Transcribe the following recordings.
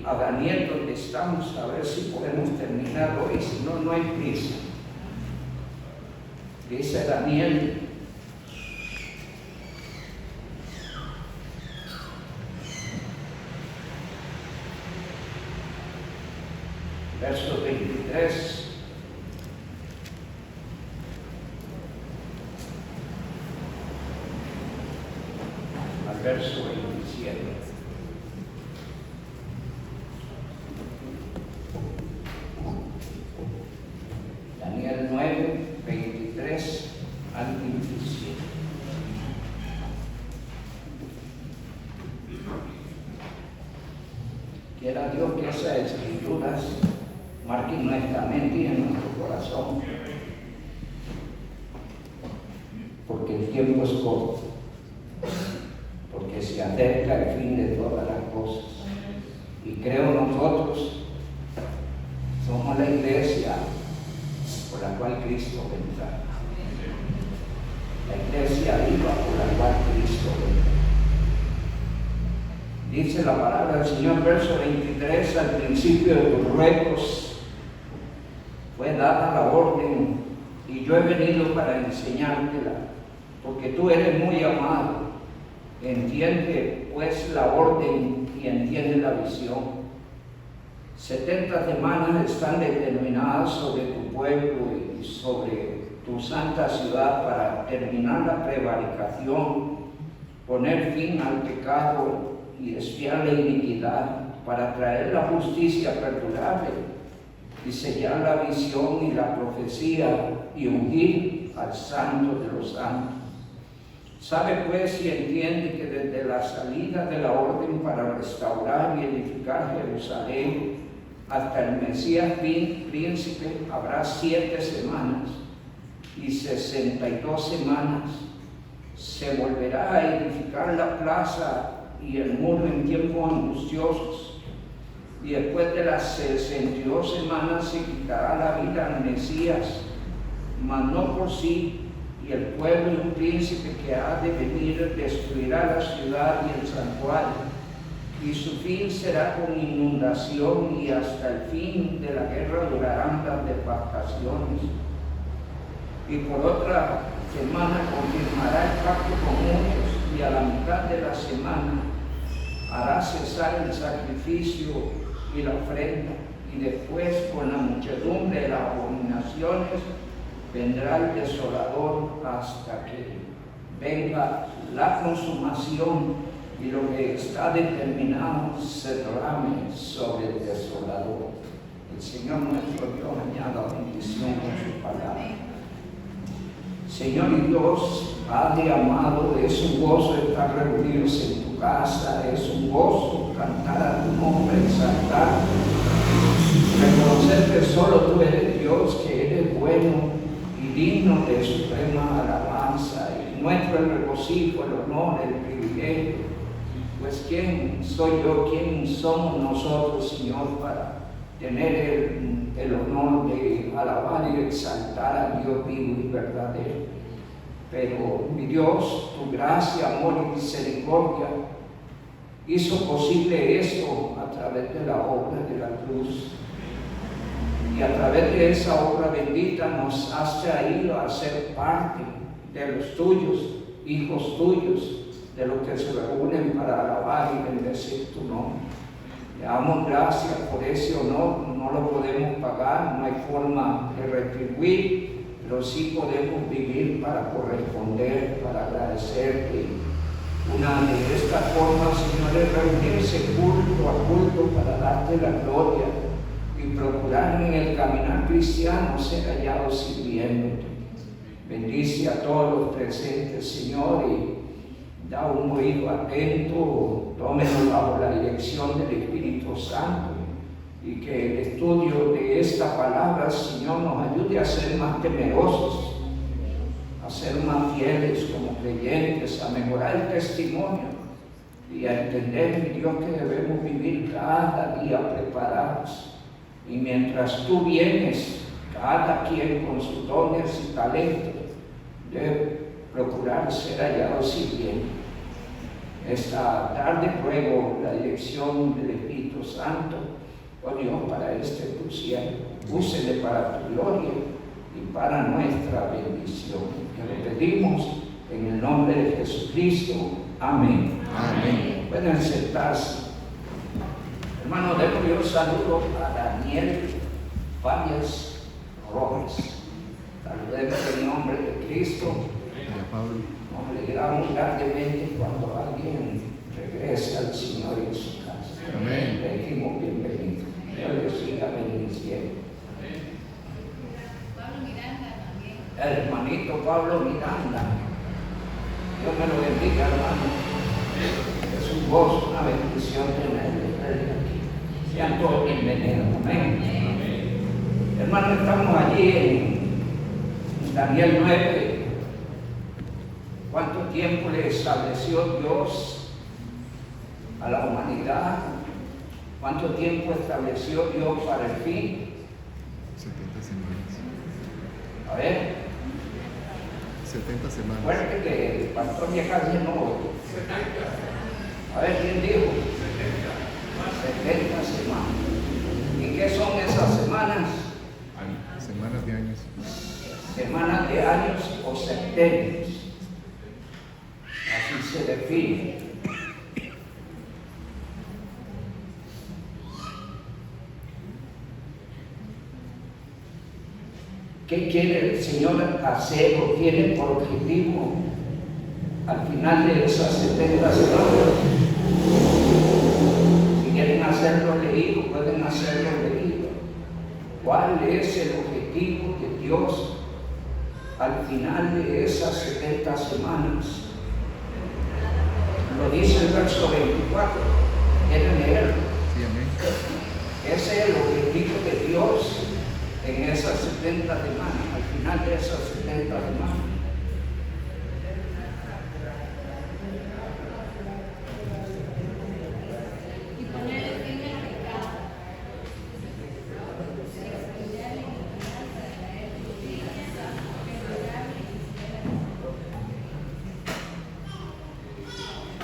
a Daniel donde estamos, a ver si podemos terminar hoy, si no, no hay prisa. Dice Daniel, verso 23. Al verso 27. Daniel 9, 23 al 27. Quiera Dios que esas escrituras marquen nuestra mente y en nuestro corazón, porque el tiempo es corto, porque se acerca el fin de todas las cosas. Y creo nosotros somos la iglesia por la cual Cristo vendrá. La iglesia viva por la cual Cristo vendrá. Dice la palabra del Señor, verso 23, al principio de tus ruegos fue dada la orden y yo he venido para enseñártela, porque tú eres muy amado. Entiende pues la orden y entiende la visión. 70 semanas están determinadas sobre tu pueblo y sobre tu santa ciudad para terminar la prevaricación, poner fin al pecado y expiar la iniquidad, para traer la justicia perdurable y sellar la visión y la profecía y ungir al santo de los santos. Sabe pues y entiende que desde la salida de la orden para restaurar y edificar Jerusalén hasta el Mesías príncipe habrá 7 semanas y 62 semanas. Se volverá a edificar la plaza y el muro en tiempos angustiosos, y después de las 62 semanas se quitará la vida al Mesías, mas no por sí, y el pueblo y un príncipe que ha de venir destruirá la ciudad y el santuario, y su fin será con inundación, y hasta el fin de la guerra durarán las devastaciones. Y por otra semana confirmará el pacto con muchos, y a la mitad de la semana hará cesar el sacrificio y la ofrenda, y después con la muchedumbre de las abominaciones vendrá el desolador hasta que venga la consumación y lo que está determinado se derrame sobre el desolador. El Señor nuestro Dios añada bendición con su palabra. Señor y Dios, Padre amado, es un gozo estar reunidos en tu casa, es un gozo cantar a tu nombre, exaltar, reconocer que solo tú eres Dios, que eres bueno y digno de suprema alabanza, y nuestro el regocijo, el honor, el privilegio. Pues ¿quién soy yo, quién somos nosotros, Señor, para tener el honor de alabar y exaltar a Dios vivo y verdadero? Pero mi Dios, tu gracia, amor y misericordia hizo posible esto a través de la obra de la cruz. Y a través de esa obra bendita nos has traído a ser parte de los tuyos, hijos tuyos, de los que se reúnen para alabar y bendecir tu nombre. Le damos gracias por ese honor, no lo podemos pagar, no hay forma de retribuir, pero sí podemos vivir para corresponder, para agradecerte. Una de estas formas, Señor, es reunirse culto a culto para darte la gloria y procurar en el caminar cristiano ser hallados sirviéndote. Bendice a todos los presentes, Señor, y da un oído atento, tómenos bajo la dirección del Espíritu Santo, y que el estudio de esta palabra, Señor, nos ayude a ser más temerosos, a ser más fieles como creyentes, a mejorar el testimonio y a entender, mi Dios, que debemos vivir cada día preparados. Y mientras tú vienes, cada quien con sus dones y talentos debe procurar ser hallado sirviendo. Esta tarde ruego la dirección del Espíritu Santo, oh Dios, para este tu siervo. Úsele para tu gloria y para nuestra bendición. Te lo pedimos en el nombre de Jesucristo. Amén. Amén. Pueden sentarse. Hermano, démosle un saludo a Daniel Farias Rojas. Saludemos en el nombre de Cristo. Nos alegramos grandemente cuando alguien regrese al Señor en su casa. Amén. Le dijimos bienvenido. Dios le siga bendiciendo. Pablo Miranda también. El hermanito Pablo Miranda. Dios me lo bendiga, hermano. Es un gozo, una bendición tenerle aquí. Sean todos bienvenidos. Amén. Hermano, estamos allí en Daniel 9. ¿Cuánto tiempo le estableció Dios a la humanidad? ¿Cuánto tiempo estableció Dios para el fin? 70 semanas. A ver, 70 semanas. fuerte que el pastor ya casi no oye. A ver, ¿quién dijo? 70 semanas. ¿Y qué son esas semanas? Semanas de años. Semanas de años o septenios. Así se define. ¿Qué quiere el Señor hacer o tiene por objetivo al final de esas 70 semanas? Si quieren hacerlo leído, pueden hacerlo leído. ¿Cuál es el objetivo de Dios al final de esas 70 semanas? Lo dice el verso 24. ¿Quieren leerlo? Sí, amén. Ese es el objetivo de Dios en esas 70 semanas, al final de esas 70 semanas. Y ponerle fin al pecado.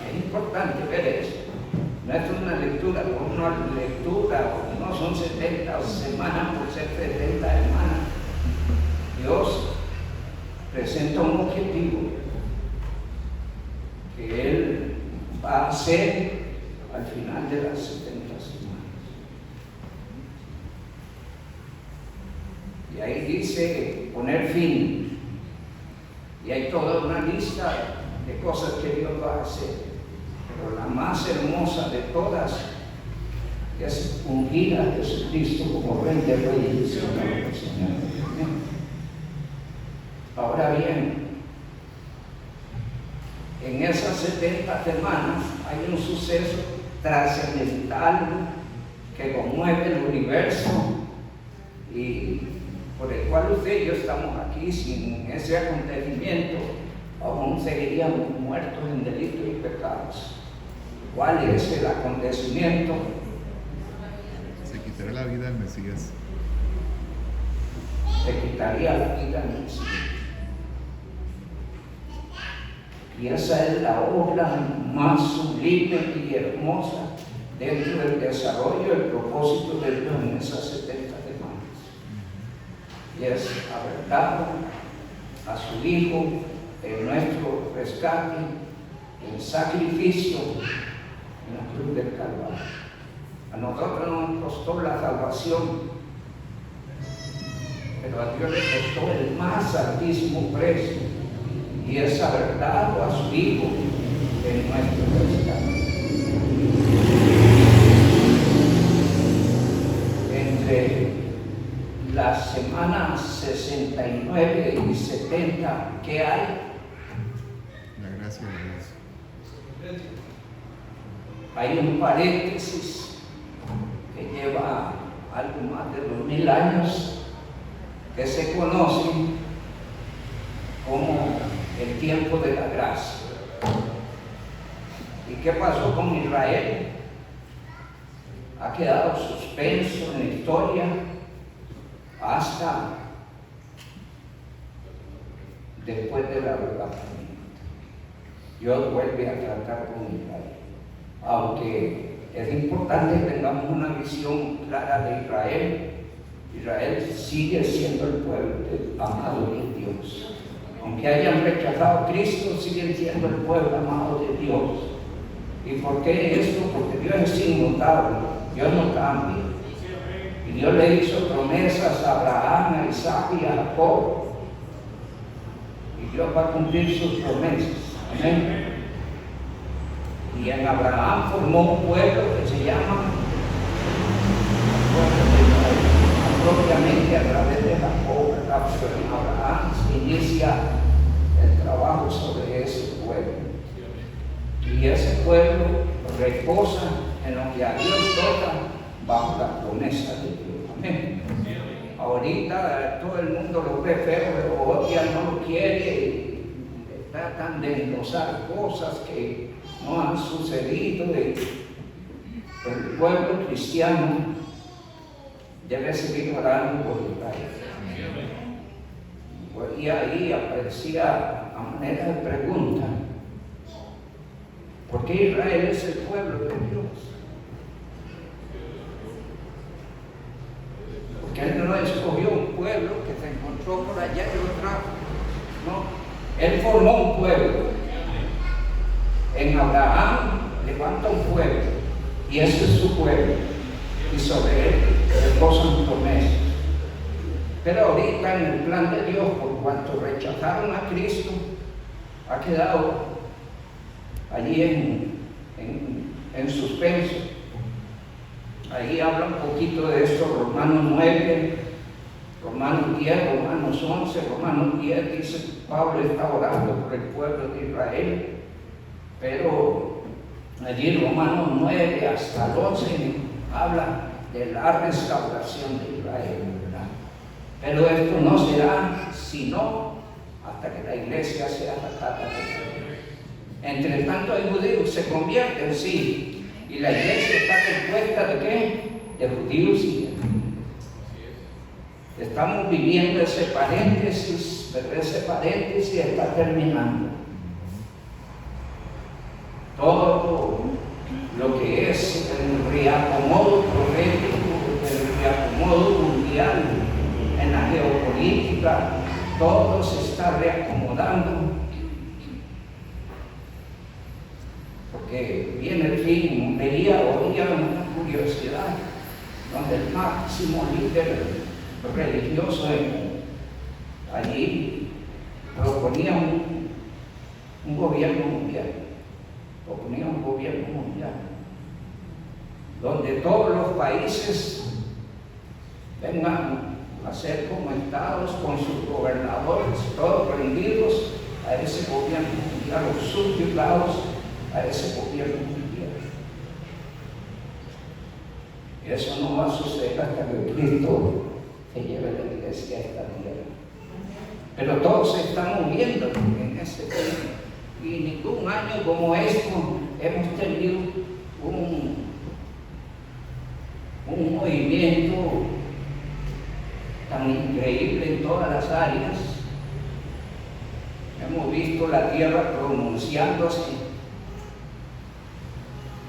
Es importante ver eso. No es una lectura por una lectura, no son 70 semanas por ser 70 semanas. Dios presenta un objetivo que Él va a hacer al final de las 70 semanas. Y ahí dice poner fin. Y hay toda una lista de cosas que Dios va a hacer. Pero la más hermosa de todas es ungir a Jesucristo como Rey de Reyes y Señor de Señores. Ahora bien, en esas 70 semanas hay un suceso trascendental que conmueve el universo y por el cual usted y yo estamos aquí. Sin ese acontecimiento aún seguiríamos muertos en delitos y pecados. ¿Cuál es el acontecimiento? Se quitará la vida al Mesías. Se quitaría la vida en el Mesías. Y esa es la obra más sublime y hermosa dentro del desarrollo del propósito de Dios en esas 70 semanas. Y es haber dado a su Hijo en nuestro rescate, en sacrificio en la cruz del Calvario. A nosotros nos costó la salvación, pero a Dios le costó el más altísimo precio, y es haber dado a su Hijo en nuestro rescate. Entre las semanas 69 y 70, ¿qué hay? La gracia de Dios. Hay un paréntesis que lleva algo más de 2000 años, que se conoce como el tiempo de la gracia. ¿Y qué pasó con Israel? Ha quedado suspenso en la historia hasta después del arrebatamiento. Dios vuelve a tratar con Israel. Aunque es importante que tengamos una visión clara de Israel, Israel sigue siendo el pueblo amado de Dios. Aunque hayan rechazado a Cristo, siguen siendo el pueblo amado de Dios. ¿Y por qué esto? Porque Dios es inmutable, Dios no cambia. Y Dios le hizo promesas a Abraham, a Isaac y a Jacob. Y Dios va a cumplir sus promesas. Amén. Y en Abraham formó un pueblo que se llama pueblo de Israel. Propiamente a través de Jacob, pero en Abraham se inicia el trabajo sobre ese pueblo. Y ese pueblo reposa en lo que a Dios toca bajo la promesa de Dios. Amén. Ahorita todo el mundo lo ve feo, lo odia, no lo quiere, tratan de endosar cosas que no han sucedido. Pero el pueblo cristiano debe seguir orando por Israel. Y ahí aparecía a manera de pregunta: ¿por qué Israel es el pueblo de Dios? Porque Él no escogió un pueblo que se encontró por allá y lo trajo. No, Él formó un pueblo. En Abraham levanta un pueblo y ese es su pueblo. Y sobre él reposan promesas. Pero ahorita en el plan de Dios, por cuanto rechazaron a Cristo, ha quedado allí en suspenso. Ahí habla un poquito de esto, Romanos 9, Romanos 10, Romanos 11, Romanos 10, dice Pablo está orando por el pueblo de Israel, pero allí Romanos 9 hasta el 11 habla de la restauración de Israel, ¿verdad? Pero esto no será sino hasta que la iglesia sea atacada de Israel. Entre tanto hay judíos, se convierten, sí, y la iglesia está compuesta de ¿qué? De judíos y gentiles. Estamos viviendo ese paréntesis, pero ese paréntesis está terminando. Todo lo que es el reacomodo profético, el reacomodo mundial en la geopolítica, todo se está reacomodando. Porque viene el fin. Oía una curiosidad donde el máximo líder religioso allí proponía un gobierno mundial. Proponía un gobierno mundial donde todos los países vengan a ser como estados con sus gobernadores, todos rendidos a ese gobierno mundial, los subyugados a ese gobierno mundial. Y eso no va a suceder hasta que Cristo se lleve la iglesia a esta tierra. Pero todo se está moviendo en ese tiempo. Y ningún año como esto hemos tenido un movimiento tan increíble en todas las áreas. Hemos visto la tierra pronunciándose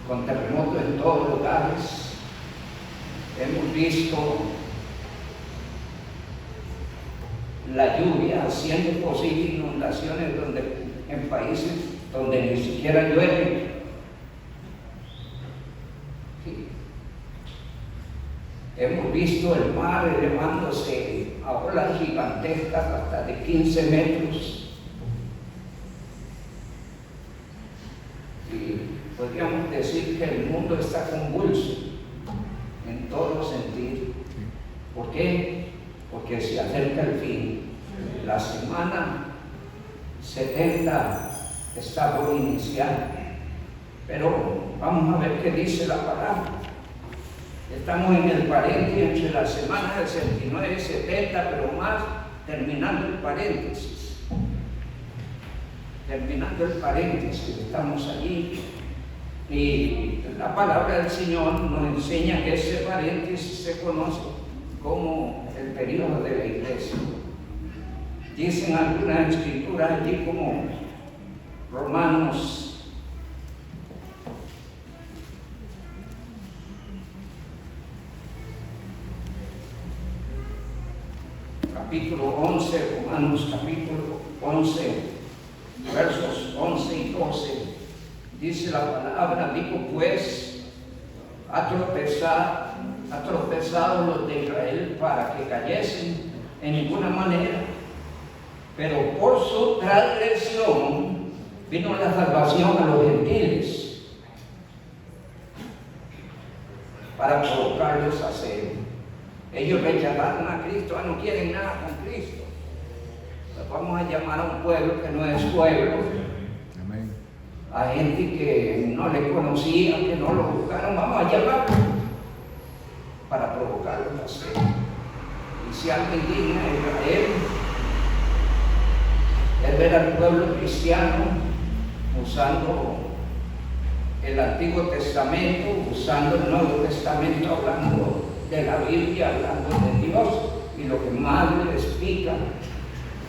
con terremotos en todos lugares. Hemos visto la lluvia haciendo posible inundaciones en países donde ni siquiera llueve. Sí. Hemos visto el mar elevándose a olas gigantescas hasta de 15 metros. Y podríamos decir que el mundo está convulso en todos los sentidos. ¿Por qué? Porque se acerca el fin. La semana 70 está por iniciar. Pero vamos a ver qué dice la palabra. Estamos en el paréntesis entre la semana del 69 y 70, pero más terminando el paréntesis. Terminando el paréntesis, estamos allí. Y la palabra del Señor nos enseña que ese paréntesis se conoce como el periodo de la iglesia. Dicen algunas escrituras allí como Romanos capítulo 11, Romanos capítulo 11, versos 11 y 12, dice la palabra, digo pues, ha tropezado los de Israel para que cayesen en ninguna manera, pero por su transgresión vino la salvación a los gentiles para provocarlos a hacer. Ellos rechazaron a Cristo, no quieren nada con Cristo. Pues vamos a llamar a un pueblo que no es pueblo. Amén. A gente que no le conocía, que no lo buscaron, vamos a llamarlo para provocarlos a hacer. Y si alguien digna a Israel es ver al pueblo cristiano usando el Antiguo Testamento, usando el Nuevo Testamento, hablando de la Biblia, hablando de Dios, y lo que más les pica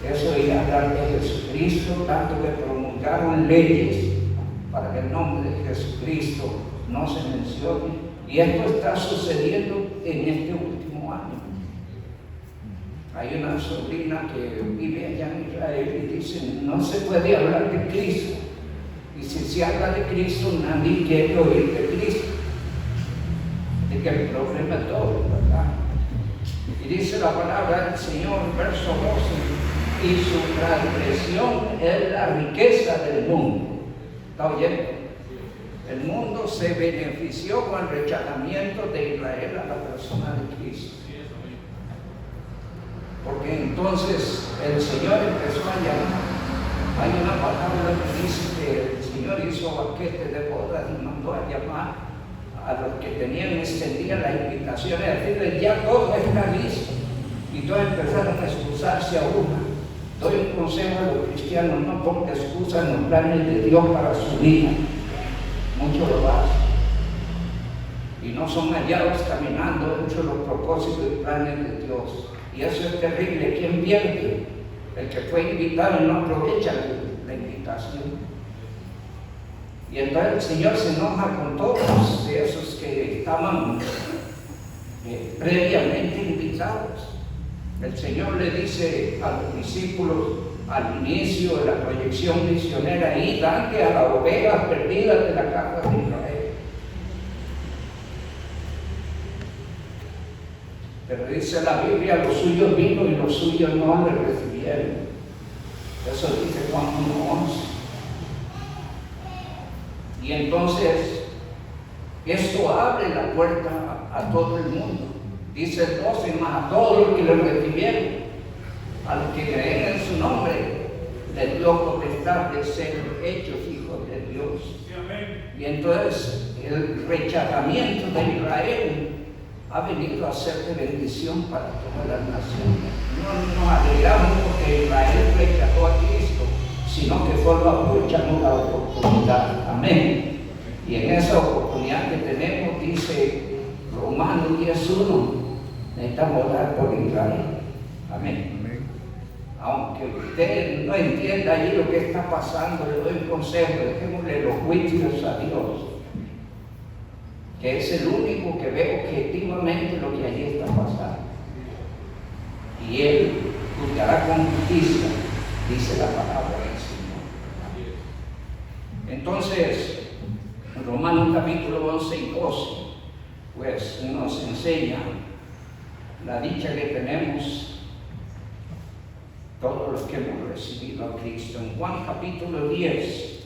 es oír hablar de Jesucristo, tanto que promulgaron leyes para que el nombre de Jesucristo no se mencione, y esto está sucediendo en este último año. Hay una sobrina que vive allá en Israel y dice, no se puede hablar de Cristo, y si se habla de Cristo nadie quiere oír de Cristo. Que el problema es todo, ¿verdad? Y dice la palabra del Señor, verso 12, y su transgresión es la riqueza del mundo. ¿Está oyendo? El mundo se benefició con el rechazamiento de Israel a la persona de Cristo. Porque entonces el Señor empezó a llamar. Hay una palabra que dice que el Señor hizo banquete de bodas y mandó a llamar a los que tenían extendida la invitación, a decirles, ya todo está listo. Y todos empezaron a excusarse a una. Doy un consejo a los cristianos, no pongan excusas en los planes de Dios para su vida. Muchos lo hacen. Y no son hallados caminando dentro de los propósitos y planes de Dios. Y eso es terrible. ¿Quién pierde? El que fue invitado y no aprovecha la invitación. Y entonces el Señor se enoja con todos esos que estaban previamente invitados. El Señor le dice a los discípulos al inicio de la proyección misionera, id ante a las ovejas perdidas de la casa de Israel. Pero dice la Biblia, los suyos vino y los suyos no le recibieron. Eso dice Juan 1:11. Y entonces, esto abre la puerta a todo el mundo. Dice el 12, más a todos los que le recibieron, a los que creen en su nombre, les dio potestad de ser hechos hijos de Dios. Y entonces, el rechazamiento de Israel ha venido a ser de bendición para todas las naciones. No nos alegramos porque Israel rechazó a Cristo, sino que solo aprovechamos la oportunidad. Amén. Y en esa oportunidad que tenemos, dice Romanos 10:1, necesitamos orar por Israel. Amén. Amén. Aunque usted no entienda ahí lo que está pasando, le doy un consejo, dejémosle los juicios a Dios, que es el único que ve objetivamente lo que allí está pasando. Y Él juzgará con justicia, dice la palabra del Señor. Entonces, Romanos capítulo 11 y 12, pues nos enseña la dicha que tenemos todos los que hemos recibido a Cristo. En Juan capítulo 10,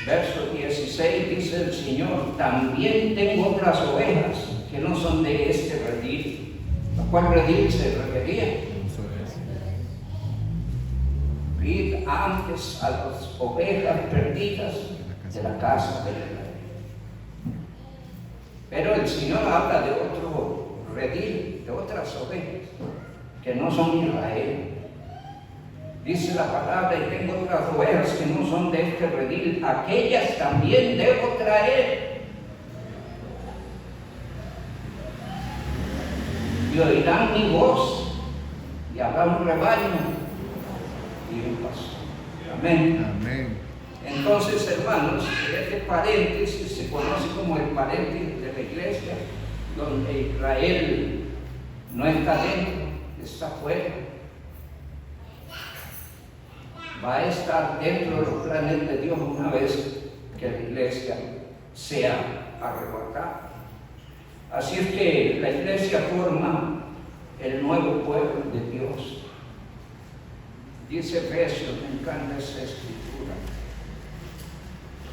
verso 16, dice el Señor, también tengo otras ovejas que no son de este redil. ¿A cuál redil se refería? Id antes a las ovejas perdidas de la casa de Israel. Pero el Señor habla de otro redil, de otras ovejas que no son Israel. Dice la palabra, y tengo otras ovejas que no son de este redil, aquellas también debo traer. y oirán mi voz, y habrá un rebaño y un pastor. Amén. Amén. Entonces, hermanos, este paréntesis se conoce como el paréntesis de la iglesia, donde Israel no está dentro, está fuera. Va a estar dentro de los planes de Dios una vez que la iglesia sea arrebatada. Así es que la iglesia forma el nuevo pueblo de Dios. Dice Efesios, me encanta esa escritura.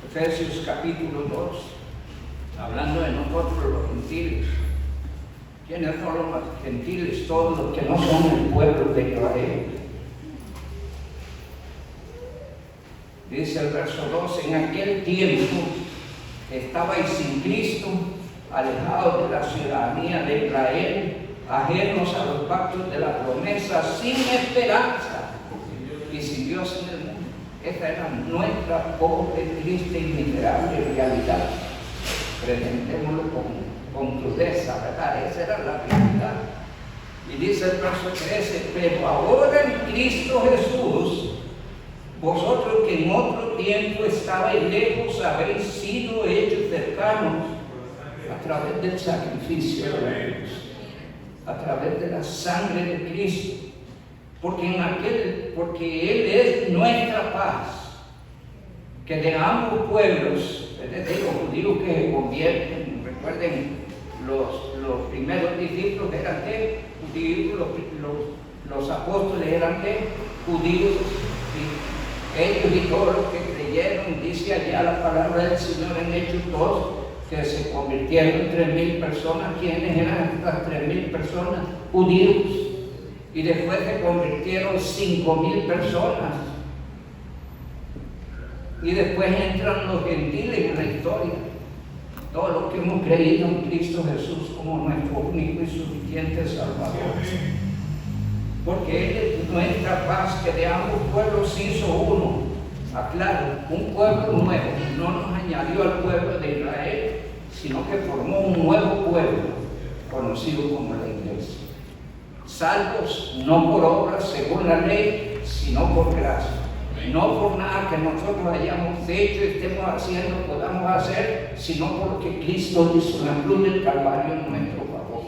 Efesios capítulo 2, hablando de nosotros los gentiles. ¿Quiénes son los gentiles? Todos los que no son el pueblo de Israel. Dice el verso 2, en aquel tiempo estabais sin Cristo, alejados de la ciudadanía de Israel, ajenos a los pactos de la promesa, sin esperanza y sin Dios en el mundo. Esta era nuestra pobre, triste y miserable realidad. Presentémoslo con crudeza, ¿verdad? Esa era la realidad. Y dice el verso 13, pero ahora en Cristo Jesús, vosotros que en otro tiempo estabais lejos, habéis sido hechos cercanos a través del sacrificio de la cruz, a través de la sangre de Cristo, porque Él es nuestra paz, que de ambos pueblos, es decir, los judíos que se convierten, recuerden, los primeros discípulos eran de judíos, los apóstoles eran de judíos, ellos y todos los que creyeron, dice allá la palabra del Señor en Hechos 2, que se convirtieron en 3,000 personas. ¿Quiénes eran estas 3,000 personas? Judíos. Y después se convirtieron 5,000 personas. Y después entran los gentiles en la historia. Todos los que hemos creído en Cristo Jesús como nuestro único y suficiente Salvador. Porque Él es nuestra paz, que de ambos pueblos hizo uno. Aclaro, un pueblo nuevo. No nos añadió al pueblo de Israel, sino que formó un nuevo pueblo, conocido como la iglesia. Salvos no por obras según la ley, sino por gracia. No por nada que nosotros hayamos hecho, estemos haciendo, podamos hacer, sino porque Cristo hizo la cruz del Calvario en nuestro favor.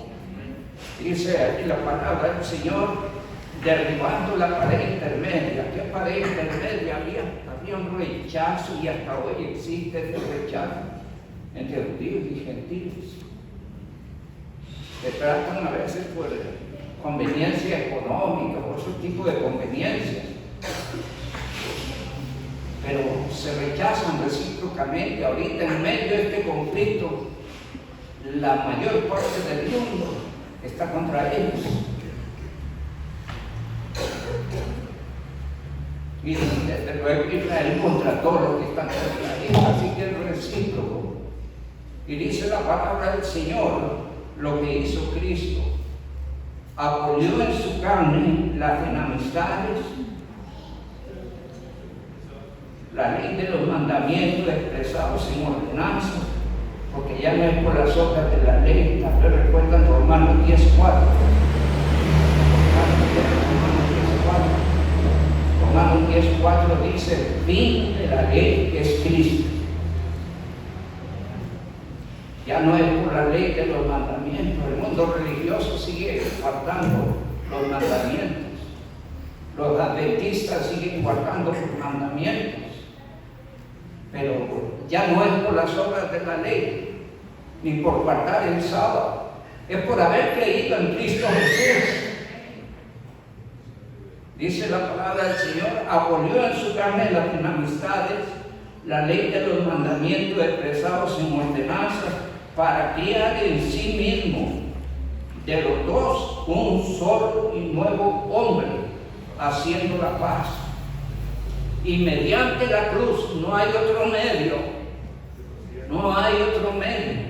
Dice aquí la palabra del Señor, derribando la pared intermedia. ¿Qué pared intermedia había un rechazo, y hasta hoy existe ese rechazo entre judíos y gentiles. Se tratan a veces por conveniencia económica, por ese tipo de conveniencias, pero se rechazan recíprocamente. Ahorita, en medio de este conflicto, la mayor parte del mundo está contra ellos. Y desde luego Israel contra todos los que están contra ellos, así que es recíproco. Y dice la palabra del Señor, lo que hizo Cristo: abolió en su carne las enemistades, la ley de los mandamientos expresados en ordenanzas, porque ya no es por las obras de la ley. Tal vez recuerdan Romanos 10:4. Romanos 10:4 dice: el fin de la ley es Cristo. Ya no es por la ley de los mandamientos. El mundo religioso sigue guardando los mandamientos. Los adventistas siguen guardando los mandamientos. Pero ya no es por las obras de la ley, ni por guardar el sábado. Es por haber creído en Cristo Jesús. Dice la palabra del Señor: abolió en su carne las enemistades, la ley de los mandamientos expresados en ordenanzas, para criar en sí mismo de los dos un solo y nuevo hombre, haciendo la paz. Y mediante la cruz, no hay otro medio, no hay otro medio.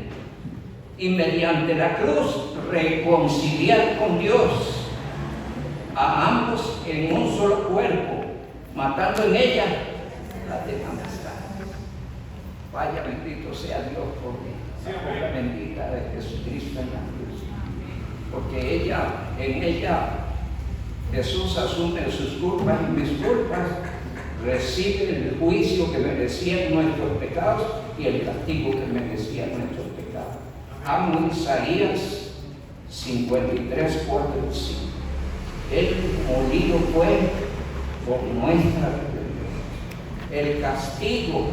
Y mediante la cruz, reconciliar con Dios a ambos en un solo cuerpo, matando en ella la enemistad. Vaya, bendito sea Dios por la obra bendita de Jesucristo en la cruz. porque en ella Jesús asume sus culpas y mis culpas, recibe el juicio que merecían nuestros pecados y el castigo que merecían nuestros pecados. Amo Isaías 53, 4 y 5. El molido fue por nuestra rebelión. El castigo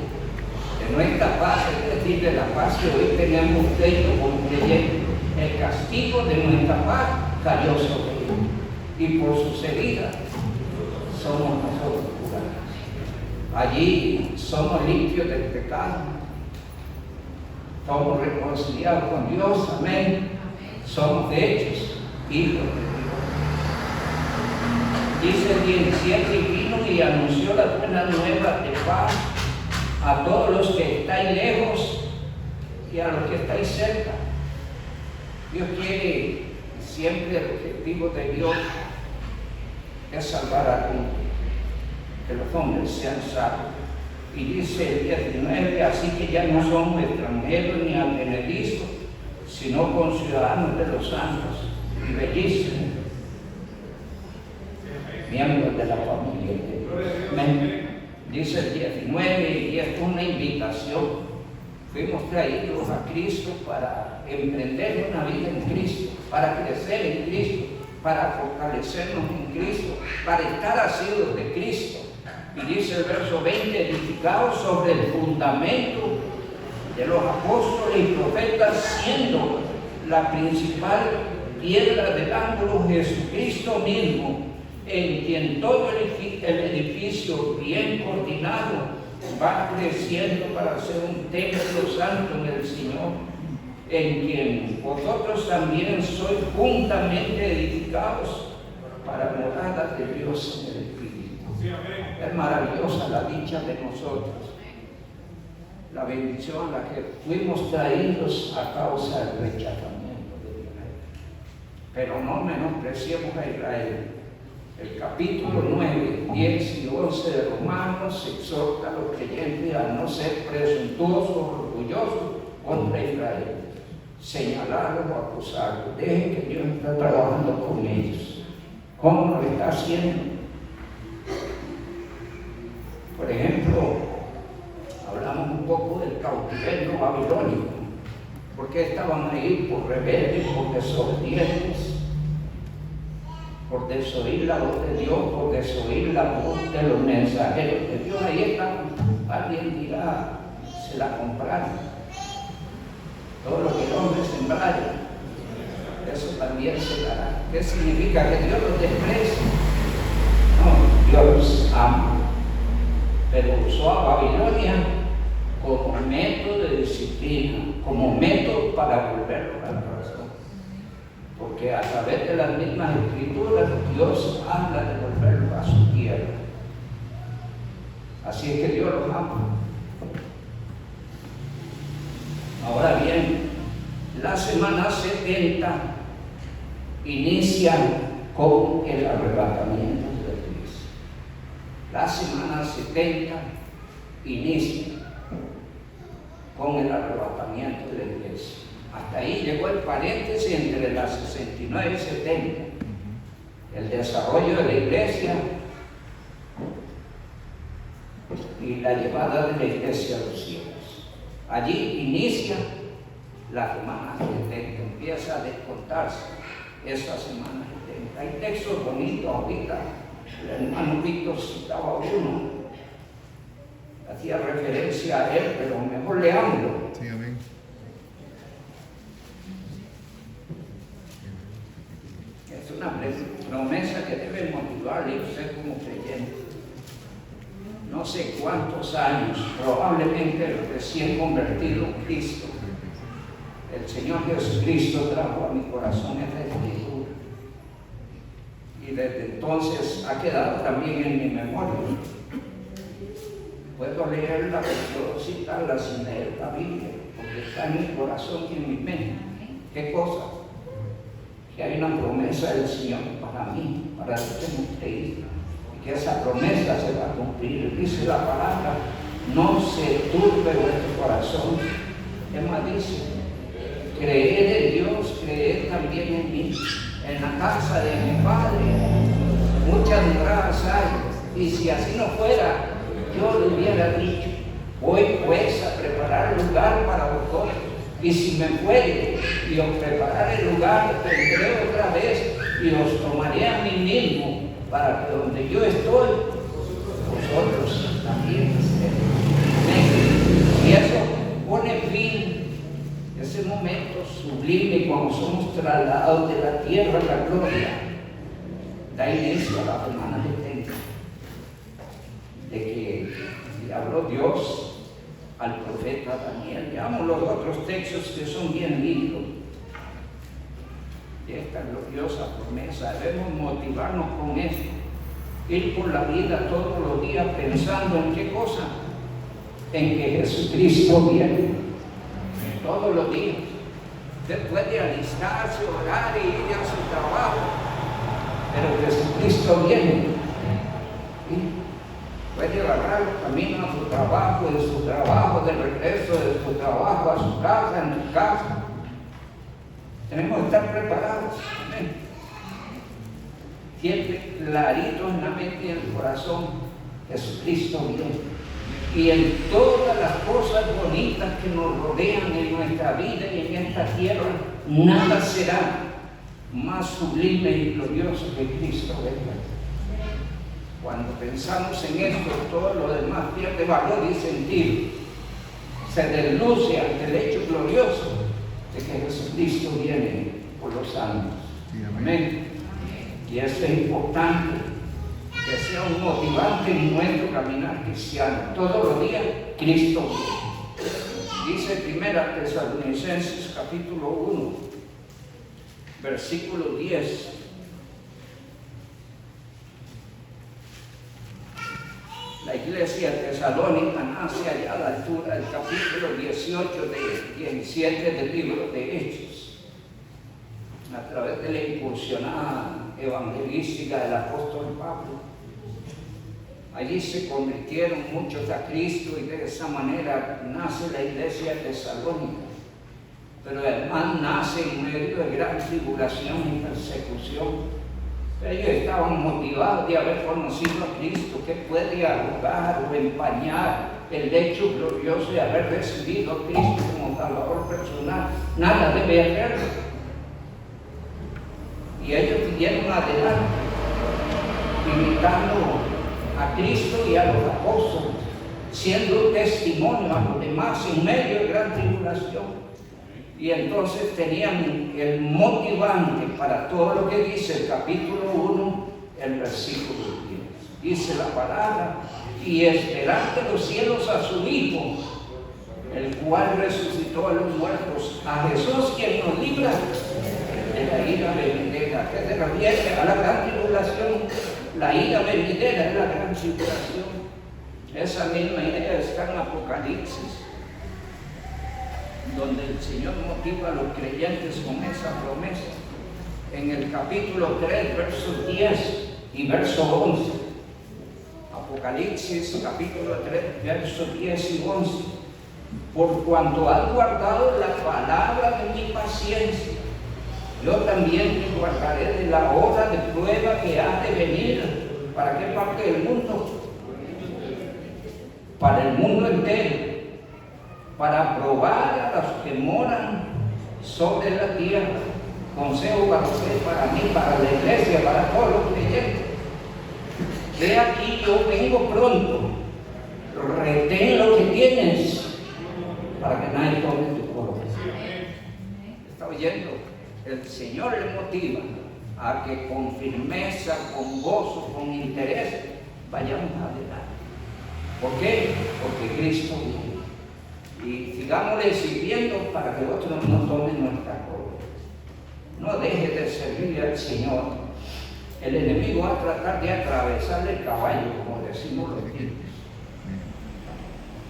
de nuestra paz, es decir, de la paz que hoy tenemos pleito con creyentes, el castigo de nuestra paz cayó sobre él. Y por sus heridas somos nosotros curados. Allí somos limpios del pecado, somos reconciliados con Dios, amén. Somos hechos hijos de Dios. Dice el 17, y vino y anunció las buenas nuevas de paz a todos los que estáis lejos y a los que estáis cerca. Dios quiere, siempre el objetivo de Dios es salvar al mundo, que los hombres sean salvos. Y dice el 19, así que ya no somos extranjeros ni advenedizos, sino conciudadanos de los santos y bellísimos, miembros de la familia de Dios. Amén. Dice el 19, y es una invitación. Fuimos traídos a Cristo para emprender una vida en Cristo, para crecer en Cristo, para fortalecernos en Cristo, para estar asidos de Cristo. Y dice el verso 20, edificados sobre el fundamento de los apóstoles y profetas, siendo la principal piedra del ángulo Jesucristo mismo, en quien todo el edificio bien coordinado va creciendo para ser un templo santo en el Señor, en quien vosotros también sois juntamente edificados para morada de Dios en el Espíritu. Es maravillosa la dicha de nosotros, la bendición a la que fuimos traídos a causa del rechazamiento de Israel. Pero no menospreciemos a Israel. El capítulo 9, 10 y 11 de Romanos exhorta a los creyentes a no ser presuntuosos, orgullosos contra Israel, señalarlos o acusarlos. Dejen que Dios está trabajando con ellos. ¿Cómo lo está haciendo? Por ejemplo, hablamos un poco del cautiverio babilónico. ¿Por qué estaban ahí? Por rebeldes, por desobedientes, por desoír la voz de Dios, por desoír la voz de los mensajeros de Dios. Ahí está, alguien dirá, se la compraron. Todo lo que el hombre sembrara, eso también se dará. ¿Qué significa? ¿Que Dios los desprecia? No, Dios los ama. Pero usó a Babilonia como método de disciplina, como método para volverlo a la razón. Porque a través de las mismas escrituras Dios habla de volverlo a su tierra. Así es que Dios los ama. Ahora bien, la semana 70 inicia con el arrebatamiento de Cristo. La semana 70 inicia con el arrebatamiento de la iglesia. Hasta ahí llegó el paréntesis entre las 69 y 70. El desarrollo de la iglesia y la llevada de la iglesia a los cielos. Allí inicia la semana 70, empieza a descontarse esa semana 70. Hay textos bonitos ahorita. El hermano Víctor citaba uno, hacía referencia a él, pero mejor leámoslo. Sí, amén. Es una promesa que debe motivarle a usted como creyente. No sé cuántos años, probablemente recién convertido en Cristo, el Señor Jesucristo trajo a mi corazón esta escritura. Y desde entonces ha quedado también en mi memoria. Puedo leerla, puedo citarla sin leer la Biblia, porque está en mi corazón y en mi mente. ¿Qué cosa? Que hay una promesa del Señor para mí, para los que hemos creído, y que esa promesa se va a cumplir. Dice la palabra, no se turbe vuestro corazón. Es más, dice, creer en Dios, creer también en mí. En la casa de mi Padre muchas moradas hay, y si así no fuera, yo le hubiera dicho: voy pues a preparar lugar para vosotros, y si me fuere y os preparar el lugar, vendré otra vez y os tomaré a mí mismo, para que donde yo estoy, vosotros también estéis. Y eso pone fin a ese momento sublime cuando somos trasladados de la tierra a la gloria. Da inicio a la semana de que le habló Dios al profeta Daniel. Veamos los otros textos que son bien lindos. Y esta gloriosa promesa, debemos motivarnos con esto. Ir por la vida todos los días pensando en qué cosa, en que Jesucristo viene. Todos los días. Usted puede alistarse, orar y ir a su trabajo, pero Jesucristo viene. ¿Sí? Puede agarrar el camino a su trabajo, de su trabajo, de regreso de su trabajo a su casa, en su casa. Tenemos que estar preparados. Amén. Siempre clarito en la mente y en el corazón, Jesucristo viene. Y en todas las cosas bonitas que nos rodean en nuestra vida y en esta tierra, nada será más sublime y glorioso que Cristo venga. Cuando pensamos en esto, todo lo demás pierde valor y sentido. Se desluce ante el hecho glorioso de que Jesucristo viene por los años. Sí, amén. Y eso es importante, que sea un motivante en nuestro caminar cristiano. Todos los días, Cristo viene. Dice 1 Tesalonicenses capítulo 1, versículo 10. La iglesia tesalónica nace allá a la altura del capítulo 18 de 17 del libro de Hechos, a través de la incursionada evangelística del apóstol Pablo. Allí se convirtieron muchos a Cristo y de esa manera nace la iglesia tesalónica. Pero además nace en medio de gran tribulación y persecución. Ellos estaban motivados de haber conocido a Cristo, que puede arrugar o empañar el hecho glorioso de haber recibido a Cristo como Salvador personal. Nada debe hacerlo. Y ellos siguieron adelante, imitando a Cristo y a los apóstoles, siendo un testimonio a los demás en medio de gran tribulación. Y entonces tenían el motivante para todo lo que dice el capítulo 1, el versículo 10. Dice la palabra: y esperar de los cielos a su Hijo, el cual resucitó a los muertos, a Jesús, quien nos libra de la ira venidera. Que se refiere a la gran tribulación. La ira venidera es la gran tribulación. Esa misma idea está en Apocalipsis, donde el Señor motiva a los creyentes con esa promesa. En el capítulo 3, versos 10 y verso 11. Apocalipsis, capítulo 3, versos 10 y 11. Por cuanto has guardado la palabra de mi paciencia, yo también te guardaré de la hora de prueba que ha de venir. ¿Para qué parte del mundo? Para el mundo entero, para probar a los que moran sobre la tierra. Consejo para usted, para mí, para la iglesia, para todos los creyentes. Ve aquí, yo vengo pronto. Retén lo que tienes para que nadie tome tu coro. ¿Está oyendo? El Señor le motiva a que con firmeza, con gozo, con interés, vayamos adelante. ¿Por qué? Porque Cristo viene. Y sigámosle sirviendo para que otros no tomen nuestra gloria. No deje de servirle al Señor. El enemigo va a tratar de atravesarle el caballo, como decimos los niños.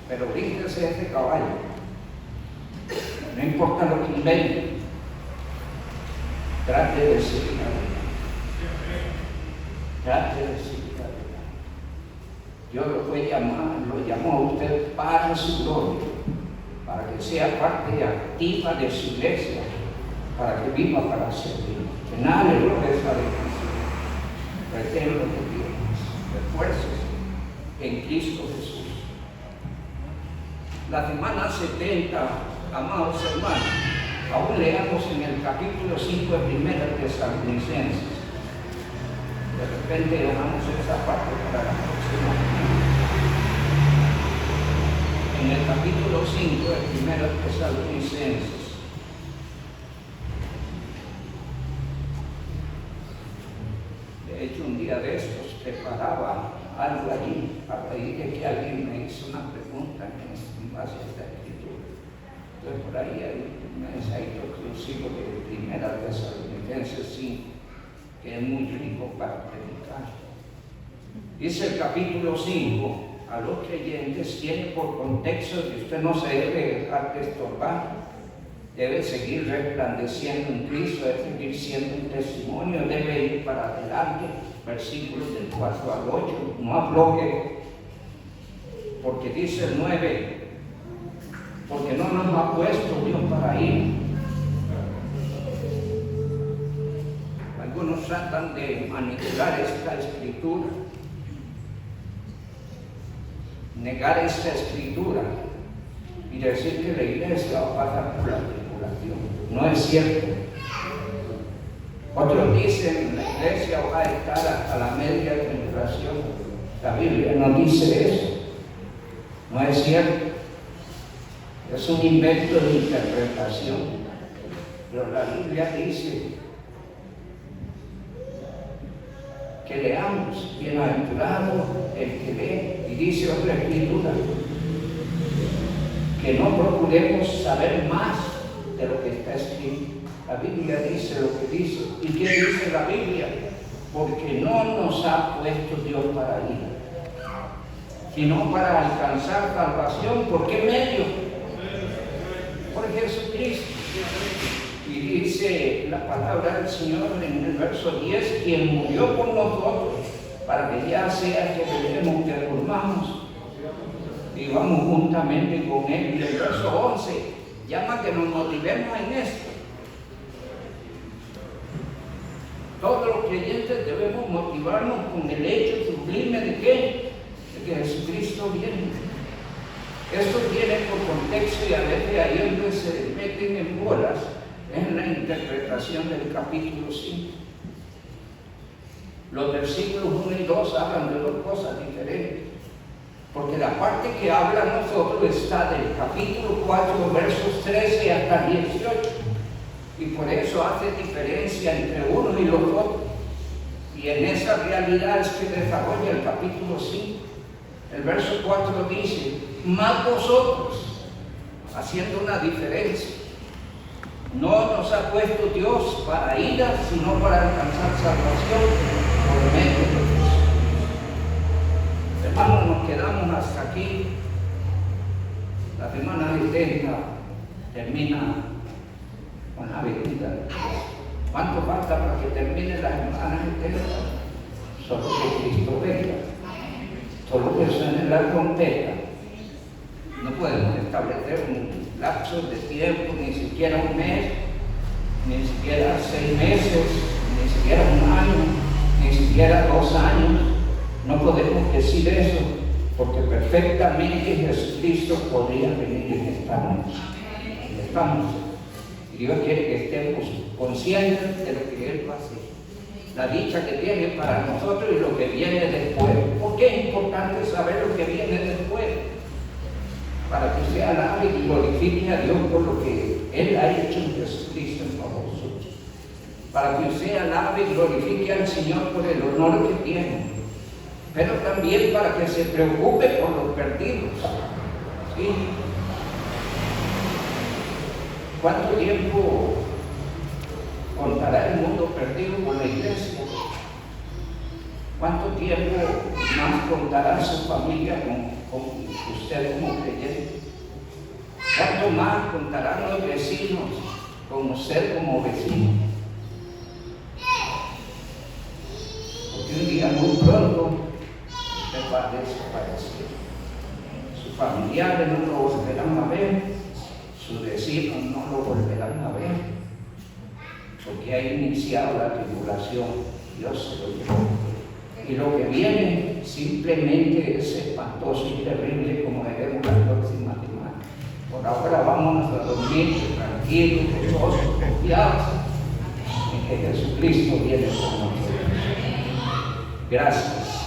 Pero bríncese de ese caballo. No importa lo que invente. Trate de seguir adelante. Trate de seguir adelante. Dios lo puede llamar, lo llamó a usted para su gloria. para que sea parte activa de su iglesia, para que viva para servir. Que nada le robe esa bendición. Retén lo que tienes, refuércese en Cristo Jesús. La semana 70, amados hermanos, aún leamos en el capítulo 5 de Primera Tesalonicenses. De repente dejamos esa parte para la próxima. En el capítulo 5 de Primera Tesalonicenses. De hecho, un día de estos preparaba algo allí, a raíz de que alguien me hizo una pregunta en base a esta escritura. Entonces, por ahí hay un mensajito exclusivo de Primera Tesalonicenses 5, que es muy rico para predicar. Dice el capítulo 5, a los creyentes tiene por contexto que usted no se debe dejar de estorbar, debe seguir resplandeciendo en Cristo, debe seguir siendo un testimonio, debe ir para adelante, versículos del 4 al 8, no afloje, porque dice el 9, porque no nos ha puesto Dios para ir. Algunos tratan de manipular esta escritura, negar esta escritura y decir que la iglesia va a pasar por la tribulación. No es cierto. Otros dicen la iglesia va a estar hasta la media tribulación. La Biblia no dice eso. No es cierto. Es un invento de interpretación. Pero la Biblia dice que leamos, bienaventurado el que lee, y dice otra escritura, que no procuremos saber más de lo que está escrito. La Biblia dice lo que dice. ¿Y qué dice la Biblia? Porque no nos ha puesto Dios para ir, sino para alcanzar salvación. ¿Por qué medio? Por Jesucristo. Y dice la palabra del Señor en el verso 10, quien murió por nosotros, para que ya sea que debemos que durmamos, vivamos juntamente con Él. Y el verso 11 llama que nos motivemos en esto. Todos los creyentes debemos motivarnos con el hecho sublime de ¿qué? De que Jesucristo viene. Esto viene por contexto y a veces ahí donde se meten en bolas en la interpretación del capítulo 5. Los versículos 1 y 2 hablan de dos cosas diferentes, porque la parte que habla nosotros está del capítulo 4, versos 13 hasta 18, y por eso hace diferencia entre uno y los otros, y en esa realidad es que desarrolla el capítulo 5. El verso 4 dice, más vosotros, haciendo una diferencia, no nos ha puesto Dios para ira, sino para alcanzar salvación por medio de Jesús. Hermanos, nos quedamos hasta aquí. La semana 70 termina con la venida de Dios. ¿Cuánto falta para que termine la semana 70? Solo que Cristo venga, solo que suene la trompeta. No podemos establecer un lapso de tiempo, ni siquiera un mes, ni siquiera 6 meses, ni siquiera un año, ni siquiera 2 años. No podemos decir eso, porque perfectamente Jesucristo podría venir en esta noche. Estamos. Y Dios quiere que estemos conscientes de lo que Él va a hacer, la dicha que tiene para nosotros y lo que viene después. ¿Por qué es importante saber lo que viene después? Para que usted alabe y glorifique a Dios por lo que Él ha hecho en Jesucristo en favor suyo. Para que usted alabe y glorifique al Señor por el honor que tiene. Pero también para que se preocupe por los perdidos. ¿Sí? ¿Cuánto tiempo contará el mundo perdido con la iglesia? ¿Cuánto tiempo más contará su familia con usted como creyente? ¿Cuánto más contarán los vecinos con usted como vecino? Porque un día muy pronto usted va a desaparecer. Sus familiares no lo volverán a ver, sus vecinos no lo volverán a ver, porque ha iniciado la tribulación. Dios se lo dijo. Y lo que viene simplemente es espantoso y terrible, como veremos la próxima semana. Por ahora vámonos a dormir tranquilos, gozosos, confiados en que Jesucristo viene con nosotros. Gracias.